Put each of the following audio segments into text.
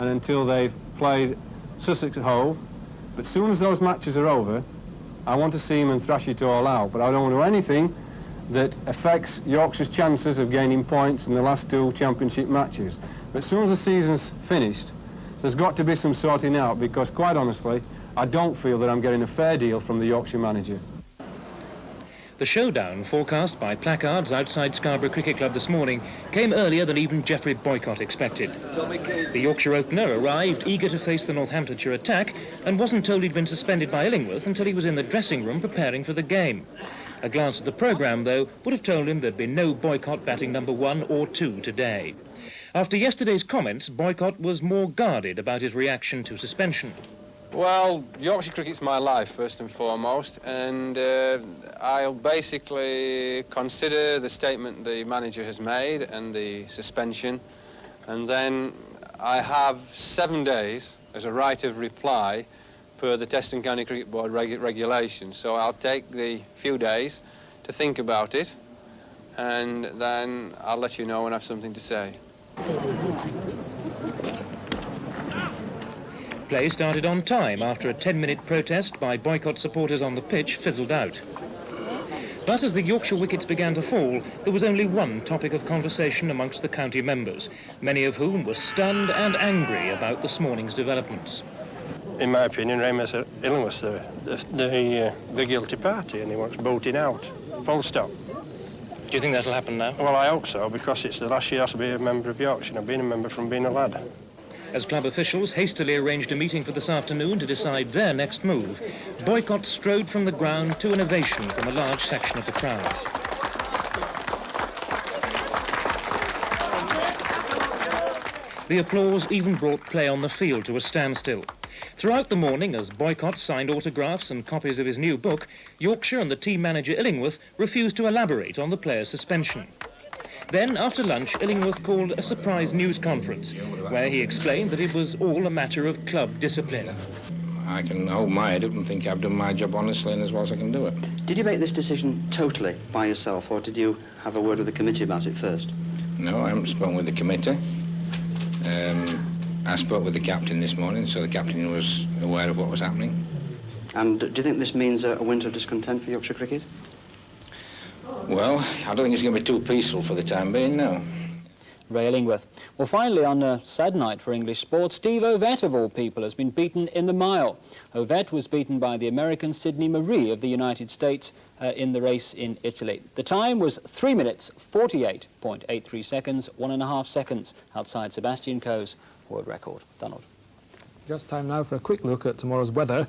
and until they've played Sussex at Hove. But as soon as those matches are over, I want to see them and thrash it all out. But I don't want to do anything that affects Yorkshire's chances of gaining points in the last two championship matches. But as soon as the season's finished, there's got to be some sorting out, because quite honestly, I don't feel that I'm getting a fair deal from the Yorkshire manager. The showdown, forecast by placards outside Scarborough Cricket Club this morning, came earlier than even Geoffrey Boycott expected. The Yorkshire opener arrived eager to face the Northamptonshire attack and wasn't told he'd been suspended by Illingworth until he was in the dressing room preparing for the game. A glance at the programme, though, would have told him there'd be no Boycott batting number 1 or 2 today. After yesterday's comments, Boycott was more guarded about his reaction to suspension. Well, Yorkshire cricket's my life, first and foremost, and I'll basically consider the statement the manager has made and the suspension, and then I have 7 days as a right of reply per the Test and County Cricket Board regulations. So I'll take the few days to think about it, and then I'll let you know when I have something to say. Play started on time after a 10-minute protest by Boycott supporters on the pitch fizzled out. But as the Yorkshire wickets began to fall, there was only one topic of conversation amongst the county members, many of whom were stunned and angry about this morning's developments. In my opinion, Ramus Illingworth's the guilty party, and he wants voting out. Full stop. Do you think that'll happen now? Well, I hope so, because it's the last year to be a member of Yorkshire, and I've been a member from being a lad. As club officials hastily arranged a meeting for this afternoon to decide their next move, Boycott strode from the ground to an ovation from a large section of the crowd. The applause even brought play on the field to a standstill. Throughout the morning, as Boycott signed autographs and copies of his new book, Yorkshire and the team manager Illingworth refused to elaborate on the player's suspension. Then, after lunch, Illingworth called a surprise news conference, where he explained that it was all a matter of club discipline. I can hold my head up and think I've done my job honestly and as well as I can do it. Did you make this decision totally by yourself, or did you have a word with the committee about it first? No, I haven't spoken with the committee. I spoke with the captain this morning, so the captain was aware of what was happening. And do you think this means a winter of discontent for Yorkshire cricket? Well, I don't think it's going to be too peaceful for the time being, no. Ray Illingworth. Well, finally, on a sad night for English sport, Steve Ovett, of all people, has been beaten in the mile. Ovett was beaten by the American Sidney Marie of the United States in the race in Italy. The time was 3 minutes, 48.83 seconds, 1.5 seconds outside Sebastian Coe's world record. Donald. Just time now for a quick look at tomorrow's weather.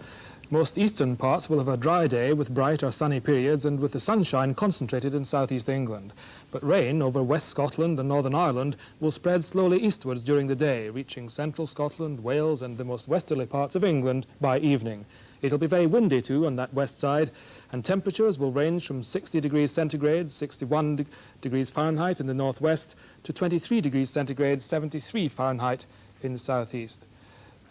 Most eastern parts will have a dry day with bright or sunny periods and with the sunshine concentrated in southeast England. But rain over West Scotland and Northern Ireland will spread slowly eastwards during the day, reaching central Scotland, Wales and the most westerly parts of England by evening. It'll be very windy too on that west side, and temperatures will range from 60 degrees centigrade, 61 degrees Fahrenheit in the northwest, to 23 degrees centigrade, 73 Fahrenheit in the southeast.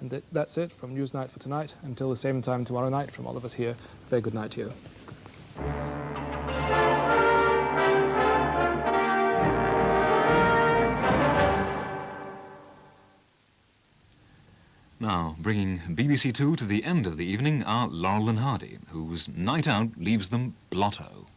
And that's it from Newsnight for tonight. Until the same time tomorrow night, from all of us here, very good night to you. Now, bringing BBC2 to the end of the evening are Laurel and Hardy, whose night out leaves them blotto.